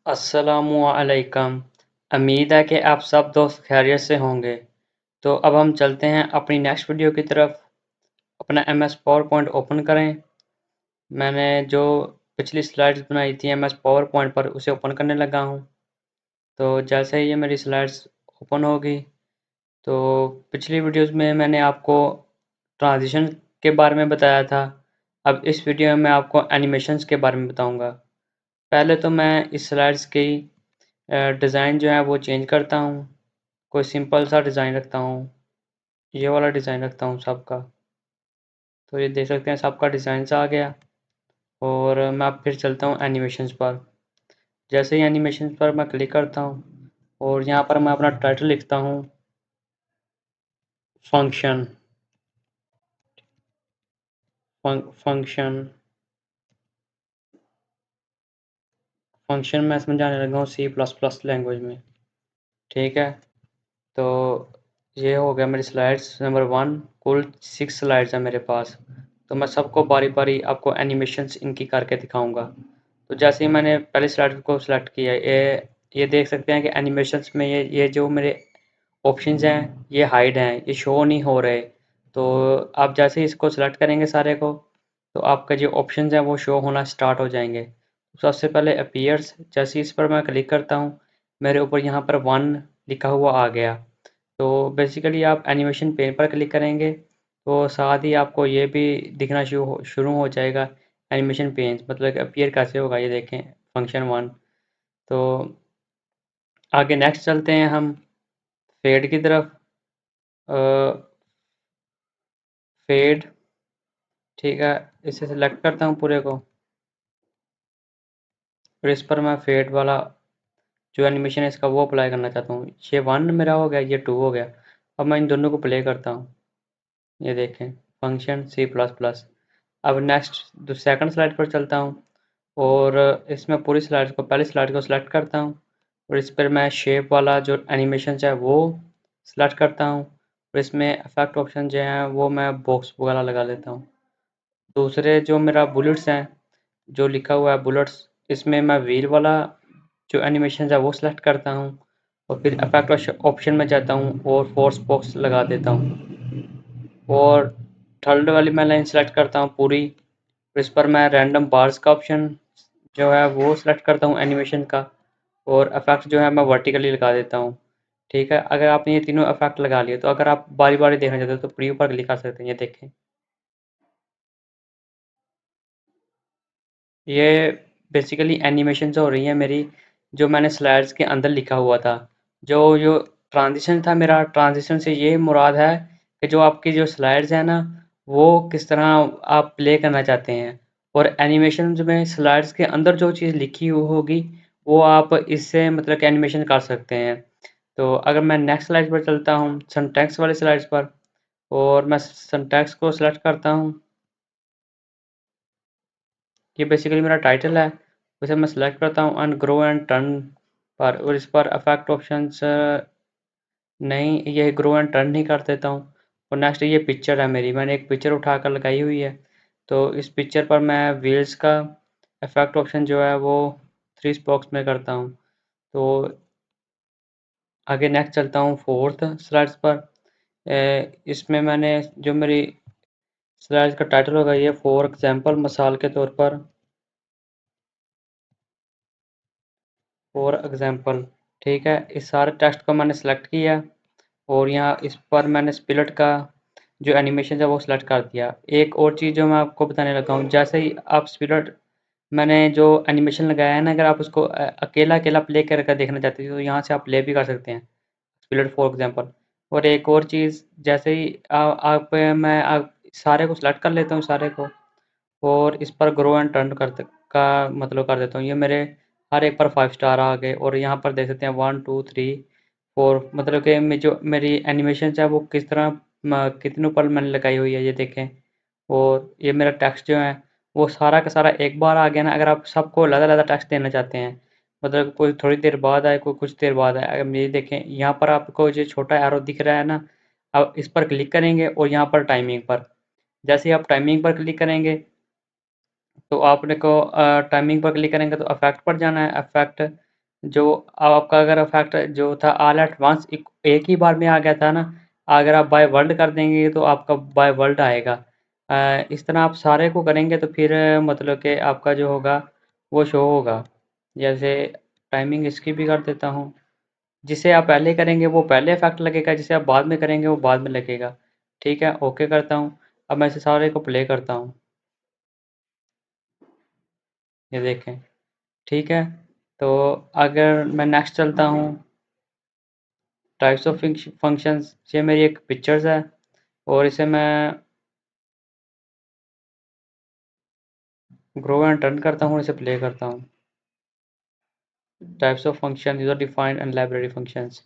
अस्सलामुअलैकुम। उम्मीद है कि आप सब दोस्त खैरियत से होंगे। तो अब हम चलते हैं अपनी नेक्स्ट वीडियो की तरफ। अपना MS पावर पॉइंट ओपन करें। मैंने जो पिछली स्लाइड्स बनाई थी MS पावर पॉइंट पर उसे ओपन करने लगा हूँ। तो जैसे ही ये मेरी स्लाइड्स ओपन होगी तो पिछली वीडियोस में मैंने आपको ट्रांजिशन के बारे में बताया था। अब इस वीडियो में मैं आपको एनिमेशंस के बारे में बताऊँगा। पहले तो मैं इस स्लाइड्स की डिज़ाइन जो है वो चेंज करता हूँ। कोई सिंपल सा डिज़ाइन रखता हूँ। ये वाला डिज़ाइन रखता हूँ सबका। तो ये देख सकते हैं सबका डिज़ाइन सा आ गया। और मैं अब फिर चलता हूँ एनिमेशंस पर। जैसे ही एनिमेशंस पर मैं क्लिक करता हूँ और यहाँ पर मैं अपना टाइटल लिखता हूँ फंक्शन फंक्शन फंक्शन मैं समझाने लगा हूँ C++ लैंग्वेज में। ठीक है, तो ये हो गया मेरी स्लाइड्स नंबर 1। कुल 6 स्लाइड्स हैं मेरे पास। तो मैं सबको बारी बारी आपको एनिमेशंस इनकी करके दिखाऊंगा। तो जैसे ही मैंने पहली स्लाइड को सिलेक्ट किया, ये देख सकते हैं कि एनिमेशंस में ये जो मेरे ऑप्शंस हैं ये हाइड हैं, ये शो नहीं हो रहे। तो आप जैसे ही इसको सिलेक्ट करेंगे सारे को, तो आपका जो ऑप्शंस हैं वो शो होना स्टार्ट हो जाएंगे। सबसे पहले अपीयर्स, जैसे इस पर मैं क्लिक करता हूँ मेरे ऊपर यहाँ पर 1 लिखा हुआ आ गया। तो बेसिकली आप एनिमेशन पेन पर क्लिक करेंगे तो साथ ही आपको ये भी दिखना शुरू हो जाएगा एनिमेशन पेन, मतलब कि अपीयर कैसे होगा ये देखें फंक्शन 1। तो आगे नेक्स्ट चलते हैं हम फेड की तरफ। फेड, ठीक है, इसे सिलेक्ट करता हूँ पूरे को और इस पर मैं फेड वाला जो एनिमेशन है इसका वो अप्लाई करना चाहता हूँ। ये 1 मेरा हो गया, ये 2 हो गया। अब मैं इन दोनों को प्ले करता हूँ। ये देखें फंक्शन C++। अब नेक्स्ट सेकंड स्लाइड पर चलता हूँ और इसमें पूरी स्लाइड को, पहली स्लाइड को सिलेक्ट करता हूँ और इस पर मैं शेप वाला जो एनिमेशन है वो सिलेक्ट करता हूँ और इसमें इफेक्ट ऑप्शन जो हैं वो मैं बॉक्स वगैरह लगा देता हूँ। दूसरे जो मेरा बुलेट्स हैं, जो लिखा हुआ है बुलेट्स, इसमें मैं व्हील वाला जो एनिमेशन है वो सिलेक्ट करता हूँ और फिर इफेक्ट ऑप्शन में जाता हूँ और फोर्स बॉक्स लगा देता हूँ और थर्ड वाली मैं लाइन सेलेक्ट करता हूँ पूरी। इस पर मैं रैंडम बार्स का ऑप्शन जो है वो सिलेक्ट करता हूँ एनिमेशन का और इफेक्ट जो है मैं वर्टिकली लगा देता हूँ। ठीक है, अगर आपने ये तीनों इफेक्ट लगा लिए तो अगर आप बारी बारी देखना चाहते हो तो प्रीव्यू पर क्लिक कर सकते हैं। ये देखें, ये बेसिकली एनिमेशन जो हो रही है मेरी, जो मैंने स्लाइड्स के अंदर लिखा हुआ था। जो जो ट्रांजिशन था मेरा, ट्रांजिशन से ये मुराद है कि जो आपकी जो स्लाइड्स हैं ना वो किस तरह आप प्ले करना चाहते हैं। और एनिमेशन में स्लाइड्स के अंदर जो चीज़ लिखी हुई होगी वो आप इससे मतलब कि एनिमेशन कर सकते हैं। तो अगर मैं नेक्स्ट स्लाइड पर चलता हूँ सिंटैक्स वाले स्लाइड्स पर और मैं सिंटैक्स को सिलेक्ट करता हूँ। ये बेसिकली मेरा टाइटल है, उसे मैं सिलेक्ट करता हूँ एंड ग्रो एंड टर्न पर और इस पर अफेक्ट ऑप्शंस नहीं, ये ग्रो एंड टर्न नहीं कर देता हूँ। और नेक्स्ट ये पिक्चर है मेरी, मैंने एक पिक्चर उठाकर लगाई हुई है। तो इस पिक्चर पर मैं व्हील्स का इफेक्ट ऑप्शन जो है वो 3 स्पोक्स में करता हूँ। तो आगे नेक्स्ट चलता हूँ फोर्थ स्लाइड्स पर। इसमें मैंने जो मेरी स्लाइड्स का टाइटल होगा ये फॉर एग्जाम्पल, मिसाल के तौर पर फॉर एग्जाम्पल। ठीक है, इस सारे टेक्स्ट को मैंने सेलेक्ट किया और यहाँ इस पर मैंने स्पिलिट का जो एनिमेशन है वो सिलेक्ट कर दिया। एक और चीज़ जो मैं आपको बताने लगा हूँ, जैसे ही आप स्पिलिट मैंने जो एनिमेशन लगाया है ना, अगर आप उसको अकेला अकेला प्ले करके देखना चाहते हैं तो यहाँ से आप प्ले भी कर सकते हैं स्पिलिट फॉर एग्जांपल। और एक और चीज़, जैसे ही मैं सारे को सिलेक्ट कर लेता हूँ सारे को और इस पर ग्रो एंड टर्न का मतलब कर देता हूँ। ये मेरे हर एक पर 5 स्टार आ गए और यहाँ पर देख सकते हैं 1 2 3 4, मतलब कि जो मेरी एनिमेशन है वो किस तरह कितनों पर मैंने लगाई हुई है ये देखें। और ये मेरा टेक्स्ट जो है वो सारा का सारा एक बार आ गया ना। अगर आप सबको अलग-अलग टेक्स्ट देना चाहते हैं, मतलब कोई थोड़ी देर बाद आए, कोई कुछ देर बाद आए, अगर ये देखें यहाँ पर आपको जो छोटा एरो दिख रहा है ना, आप इस पर क्लिक करेंगे और यहाँ पर टाइमिंग पर, जैसे ही आप टाइमिंग पर क्लिक करेंगे तो आपने को टाइमिंग पर क्लिक करेंगे तो इफेक्ट पर जाना है, इफेक्ट, जो आपका अगर इफ़ेक्ट जो था ऑल एट वंस एक ही बार में आ गया था ना, अगर आप बाय वर्ल्ड कर देंगे तो आपका बाय वर्ल्ड आएगा। इस तरह आप सारे को करेंगे तो फिर मतलब कि आपका जो होगा वो शो होगा। जैसे टाइमिंग इसकी भी कर देता हूँ। जिसे आप पहले करेंगे वो पहले इफ़ेक्ट लगेगा, जिसे आप बाद में करेंगे वो बाद में लगेगा। ठीक है, ओके करता हूँ। अब मैं इसे सारे को प्ले करता हूँ। ये देखें, ठीक है। तो अगर मैं नेक्स्ट चलता हूँ, टाइप्स ऑफ फंक्शंस, ये मेरी एक पिक्चर्स है और इसे मैं ग्रो एंड टर्न करता हूँ, इसे प्ले करता हूँ। Types of function user defined and library functions.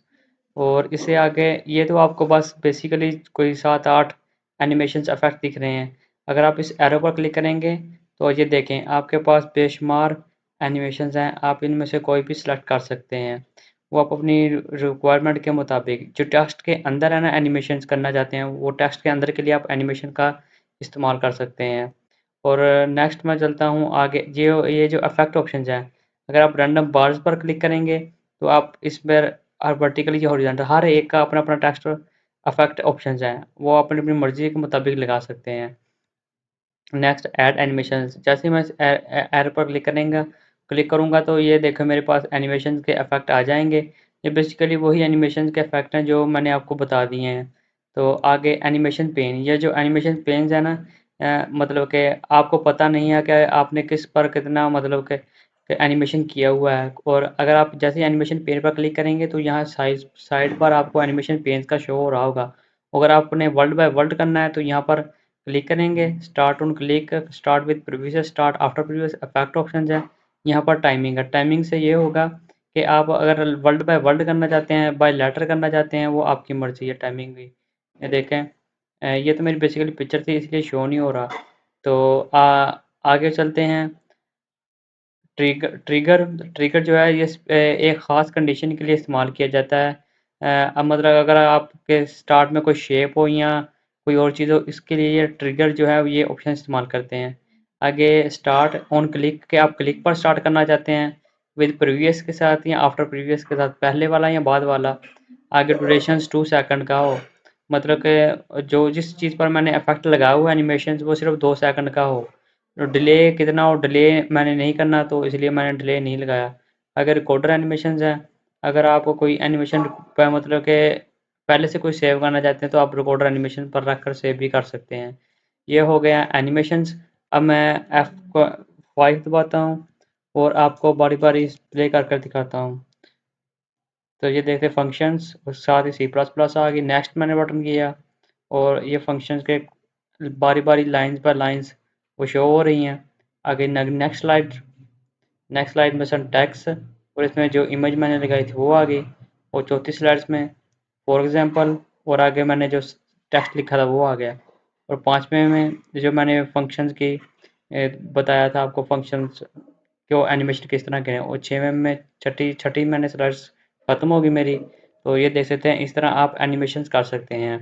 और इससे आगे ये तो आपको बस बेसिकली कोई 7-8 एनिमेशंस इफेक्ट दिख रहे हैं। अगर आप इस एरो पर क्लिक करेंगे तो ये देखें आपके पास बेशुमार एनिमेशंस हैं, आप इनमें से कोई भी सिलेक्ट कर सकते हैं। वो आप अपनी रिक्वायरमेंट के मुताबिक जो टेक्स्ट के अंदर है ना एनिमेशंस करना चाहते हैं, वो टेक्स्ट के अंदर के लिए आप एनिमेशन का इस्तेमाल कर सकते हैं। और नेक्स्ट मैं चलता हूँ आगे, ये जो इफेक्ट ऑप्शंस हैं, अगर आप रैंडम बार्स पर क्लिक करेंगे तो आप इस पर और वर्टिकली या हॉरिजॉन्टल हर एक का अपना अपना टेक्स्ट इफेक्ट ऑप्शंस हैं, वो अपनी अपनी मर्जी के मुताबिक लगा सकते हैं। नेक्स्ट ऐड एनिमेशन, जैसे ही मैं एरो पर क्लिक करूँगा तो ये देखो मेरे पास एनिमेशन के इफेक्ट आ जाएंगे। ये बेसिकली वही एनिमेशन के इफेक्ट हैं जो मैंने आपको बता दिए हैं। तो आगे एनिमेशन पेन, ये जो एनिमेशन पेन्स है ना, मतलब कि आपको पता नहीं है कि आपने किस पर कितना मतलब कि एनिमेशन किया हुआ है। और अगर आप जैसे ही एनिमेशन पेन पर क्लिक करेंगे तो यहाँ साइड पर आपको एनिमेशन पेन का शो हो रहा होगा। अगर आपने वर्ल्ड बाय वर्ल्ड करना है तो यहाँ पर क्लिक करेंगे, start on click, start with previous, start after previous, effect option है। यहाँ पर टाइमिंग है, टाइमिंग से ये होगा कि आप अगर वर्ल्ड बाय वर्ल्ड करना चाहते हैं, बाय लेटर करना चाहते हैं, वो आपकी मर्जी है टाइमिंग भी। ये देखें, ये तो मेरी बेसिकली पिक्चर थी इसलिए शो नहीं हो रहा। तो आगे चलते हैं। ट्रिगर ट्रिगर ट्रिगर जो है ये एक ख़ास कंडीशन के लिए इस्तेमाल किया जाता है। अब मतलब अगर आपके स्टार्ट में कोई शेप हो या कोई और चीज़ हो, इसके लिए ये ट्रिगर जो है ये ऑप्शन इस्तेमाल करते हैं। आगे स्टार्ट ऑन क्लिक, के आप क्लिक पर स्टार्ट करना चाहते हैं विद प्रीवियस के साथ या आफ्टर प्रीवियस के साथ, पहले वाला या बाद वाला। आगे ड्यूरेशन 2 सेकंड का हो, मतलब कि जो जिस चीज़ पर मैंने इफेक्ट लगाया हुआ है एनिमेशन वो सिर्फ 2 सेकंड का हो। तो डिले कितना हो, डिले मैंने नहीं करना तो इसलिए मैंने डिले नहीं लगाया। अगर रिकॉर्डर एनिमेशन है, अगर आपको कोई एनिमेशन मतलब कि पहले से कोई सेव करना चाहते हैं तो आप रिकॉर्डर एनिमेशन पर रख कर सेव भी कर सकते हैं। ये हो गया एनिमेशंस। अब मैं F5 दबाता हूँ और आपको बारी बारी प्ले कर कर दिखाता हूँ। तो ये देखते फंक्शंस और साथ ही सी प्लस प्लस आ गई। नेक्स्ट मैंने बटन किया और ये फंक्शंस के बारी बारी लाइंस बाय लाइंस वो शो हो रही हैं। आगे नेक्स्ट स्लाइड में सिंटैक्स और इसमें जो इमेज मैंने लगाई थी वो आ गई। और चौथी स्लाइड्स में फॉर एग्जांपल और आगे मैंने जो टेक्स्ट लिखा था वो आ गया। और पाँचवें में जो मैंने फंक्शंस की बताया था आपको, फंक्शंस को एनिमेशन किस तरह करें। और छठवें में छठी छठी मैंने स्लाइड्स ख़त्म होगी मेरी। तो ये देख सकते हैं इस तरह आप एनिमेशंस कर सकते हैं।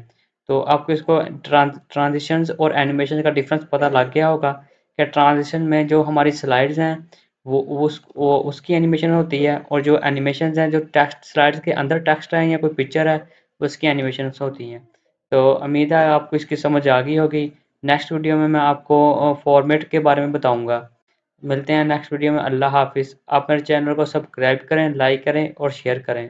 तो आपको इसको ट्रांजिशंस और एनिमेशन का डिफरेंस पता लग गया होगा कि ट्रांजिशन में जो हमारी स्लाइड्स हैं वो उसकी एनिमेशन होती है, और जो एनिमेशंस हैं जो टेक्स्ट स्लाइड्स के अंदर टेक्स्ट है या कोई पिक्चर है उसकी एनिमेशंस होती हैं। तो उम्मीद है आपको इसकी समझ आ गई होगी। नेक्स्ट वीडियो में मैं आपको फॉर्मेट के बारे में बताऊंगा। मिलते हैं नेक्स्ट वीडियो में। अल्लाह हाफिज़। आप मेरे चैनल को सब्सक्राइब करें, लाइक करें और शेयर करें।